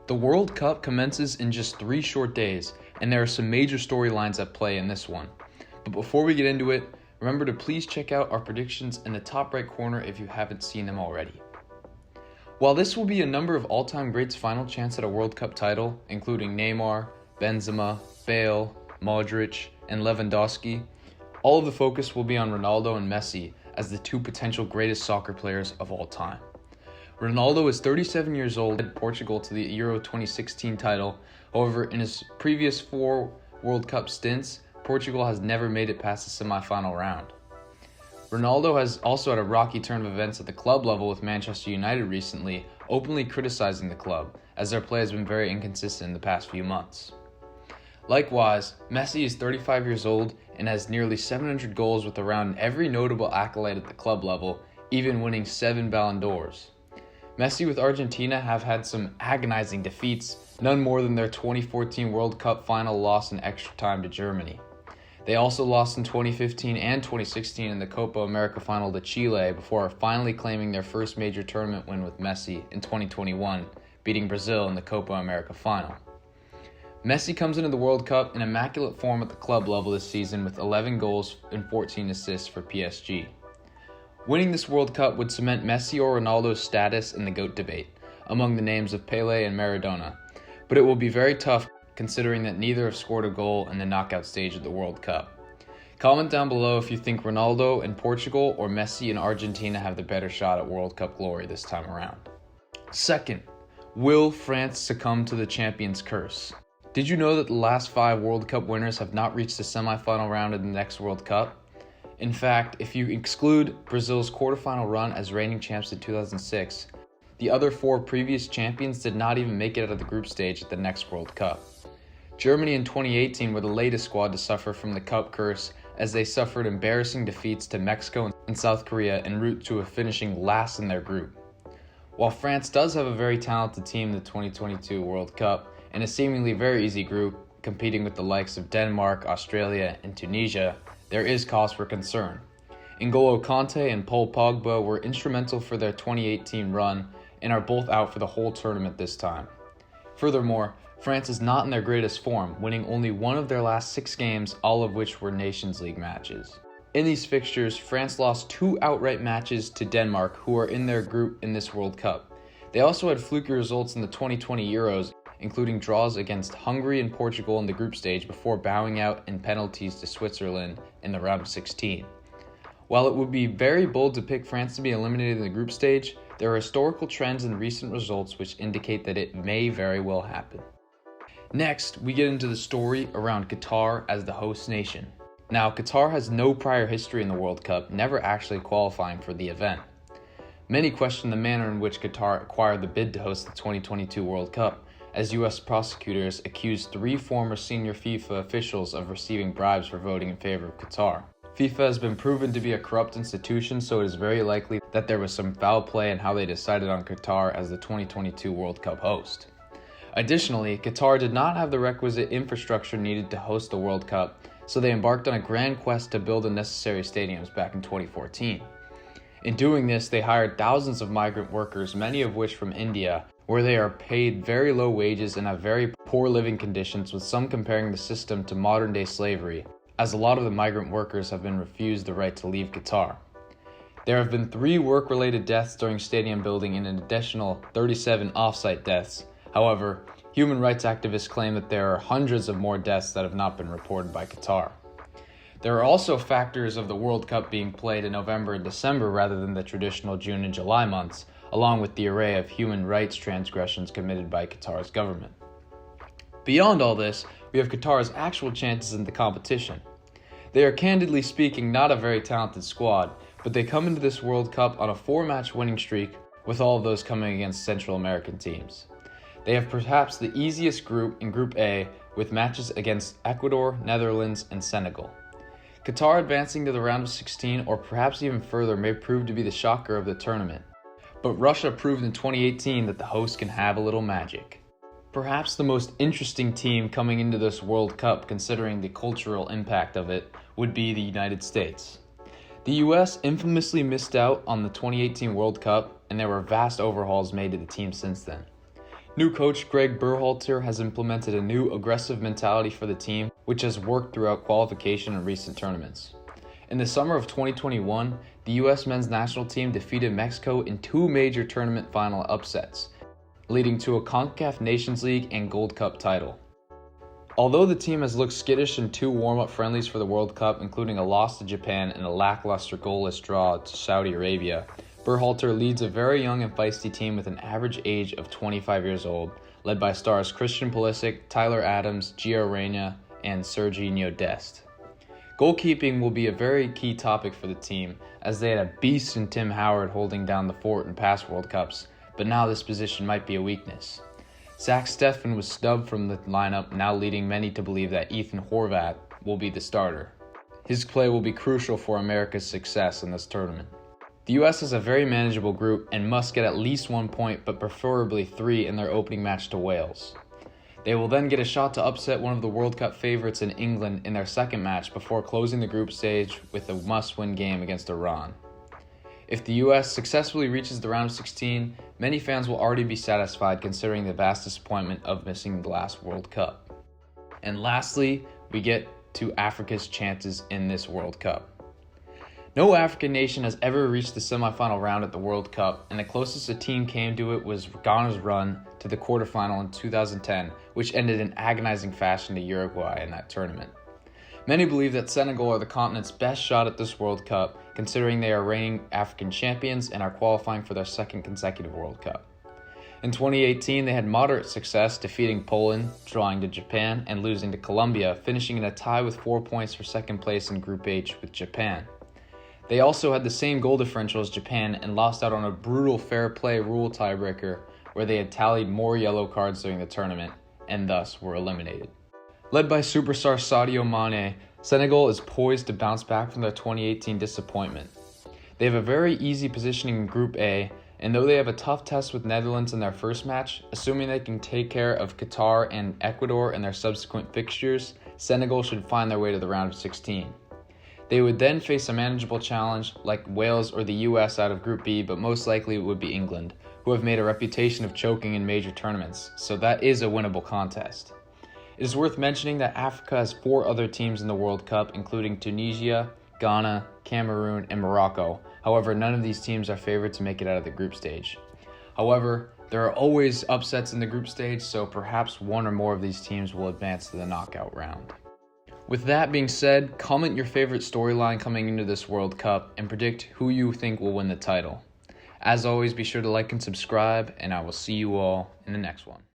The World Cup commences in just 3 short days, and there are some major storylines at play in this one. But before we get into it, remember to please check out our predictions in the top right corner if you haven't seen them already. While this will be a number of all-time greats' final chance at a World Cup title, including Neymar, Benzema, Bale, Modric, and Lewandowski, all of the focus will be on Ronaldo and Messi as the 2 potential greatest soccer players of all time. Ronaldo is 37 years old, led Portugal to the Euro 2016 title. However, in his previous 4 World Cup stints, Portugal has never made it past the semi-final round. Ronaldo has also had a rocky turn of events at the club level with Manchester United recently, openly criticizing the club, as their play has been very inconsistent in the past few months. Likewise, Messi is 35 years old and has nearly 700 goals with around every notable accolade at the club level, even winning 7 Ballon d'Ors. Messi with Argentina have had some agonizing defeats, none more than their 2014 World Cup final loss in extra time to Germany. They also lost in 2015 and 2016 in the Copa America final to Chile before finally claiming their first major tournament win with Messi in 2021, beating Brazil in the Copa America final. Messi comes into the World Cup in immaculate form at the club level this season with 11 goals and 14 assists for PSG. Winning this World Cup would cement Messi or Ronaldo's status in the GOAT debate, among the names of Pelé and Maradona, but it will be very tough considering that neither have scored a goal in the knockout stage of the World Cup. Comment down below if you think Ronaldo and Portugal or Messi and Argentina have the better shot at World Cup glory this time around. Second, will France succumb to the champions' curse? Did you know that the last 5 World Cup winners have not reached the semi-final round in the next World Cup? In fact, if you exclude Brazil's quarterfinal run as reigning champs in 2006, the other 4 previous champions did not even make it out of the group stage at the next World Cup. Germany in 2018 were the latest squad to suffer from the cup curse as they suffered embarrassing defeats to Mexico and South Korea en route to finishing last in their group. While France does have a very talented team in the 2022 World Cup and a seemingly very easy group, competing with the likes of Denmark, Australia, and Tunisia, there is cause for concern. N'Golo Kante and Paul Pogba were instrumental for their 2018 run and are both out for the whole tournament this time. Furthermore, France is not in their greatest form, winning only 1 of their last 6 games, all of which were Nations League matches. In these fixtures, France lost 2 outright matches to Denmark, who are in their group in this World Cup. They also had fluky results in the 2020 Euros, including draws against Hungary and Portugal in the group stage before bowing out in penalties to Switzerland in the round of 16. While it would be very bold to pick France to be eliminated in the group stage, there are historical trends in recent results which indicate that it may very well happen. Next, we get into the story around Qatar as the host nation. Now, Qatar has no prior history in the World Cup, never actually qualifying for the event. Many question the manner in which Qatar acquired the bid to host the 2022 World Cup, as U.S. prosecutors accused 3 former senior FIFA officials of receiving bribes for voting in favor of Qatar. FIFA has been proven to be a corrupt institution, so it is very likely that there was some foul play in how they decided on Qatar as the 2022 World Cup host. Additionally, Qatar did not have the requisite infrastructure needed to host the World Cup, so they embarked on a grand quest to build the necessary stadiums back in 2014. In doing this, they hired thousands of migrant workers, many of which from India, where they are paid very low wages and have very poor living conditions, with some comparing the system to modern-day slavery, as a lot of the migrant workers have been refused the right to leave Qatar. There have been 3 work-related deaths during stadium building and an additional 37 off-site deaths. However, human rights activists claim that there are hundreds of more deaths that have not been reported by Qatar. There are also factors of the World Cup being played in November and December rather than the traditional June and July months, along with the array of human rights transgressions committed by Qatar's government. Beyond all this, we have Qatar's actual chances in the competition. They are candidly speaking not a very talented squad, but they come into this World Cup on a 4-match winning streak, with all of those coming against Central American teams. They have perhaps the easiest group in Group A, with matches against Ecuador, Netherlands, and Senegal. Qatar advancing to the round of 16 or perhaps even further may prove to be the shocker of the tournament. But Russia proved in 2018 that the host can have a little magic. Perhaps the most interesting team coming into this World Cup, considering the cultural impact of it, would be the United States. The US infamously missed out on the 2018 World Cup, and there were vast overhauls made to the team since then. New coach Greg Berhalter has implemented a new aggressive mentality for the team, which has worked throughout qualification and recent tournaments. In the summer of 2021, the U.S. men's national team defeated Mexico in 2 major tournament final upsets, leading to a CONCACAF Nations League and Gold Cup title. Although the team has looked skittish in 2 warm-up friendlies for the World Cup, including a loss to Japan and a lackluster goalless draw to Saudi Arabia, Berhalter leads a very young and feisty team with an average age of 25 years old, led by stars Christian Pulisic, Tyler Adams, Gio Reyna, and Sergiño Dest. Goalkeeping will be a very key topic for the team, as they had a beast in Tim Howard holding down the fort in past World Cups, but now this position might be a weakness. Zach Steffen was snubbed from the lineup, now leading many to believe that Ethan Horvath will be the starter. His play will be crucial for America's success in this tournament. The US has a very manageable group and must get at least 1 point, but preferably 3 in their opening match to Wales. They will then get a shot to upset one of the World Cup favorites in England in their second match before closing the group stage with a must-win game against Iran. If the US successfully reaches the round of 16, many fans will already be satisfied considering the vast disappointment of missing the last World Cup. And lastly, we get to Africa's chances in this World Cup. No African nation has ever reached the semifinal round at the World Cup, and the closest a team came to it was Ghana's run to the quarterfinal in 2010, which ended in agonizing fashion to Uruguay in that tournament. Many believe that Senegal are the continent's best shot at this World Cup, considering they are reigning African champions and are qualifying for their 2nd consecutive World Cup. In 2018, they had moderate success, defeating Poland, drawing to Japan, and losing to Colombia, finishing in a tie with 4 points for second place in Group H with Japan. They also had the same goal differential as Japan and lost out on a brutal fair play rule tiebreaker where they had tallied more yellow cards during the tournament and thus were eliminated. Led by superstar Sadio Mane, Senegal is poised to bounce back from their 2018 disappointment. They have a very easy positioning in Group A, and though they have a tough test with Netherlands in their first match, assuming they can take care of Qatar and Ecuador in their subsequent fixtures, Senegal should find their way to the round of 16. They would then face a manageable challenge like Wales or the US out of Group B, but most likely it would be England, who have made a reputation of choking in major tournaments, so that is a winnable contest. It is worth mentioning that Africa has 4 other teams in the World Cup, including Tunisia, Ghana, Cameroon, and Morocco. However, none of these teams are favored to make it out of the group stage. However, there are always upsets in the group stage, so perhaps one or more of these teams will advance to the knockout round. With that being said, comment your favorite storyline coming into this World Cup and predict who you think will win the title. As always, be sure to like and subscribe, and I will see you all in the next one.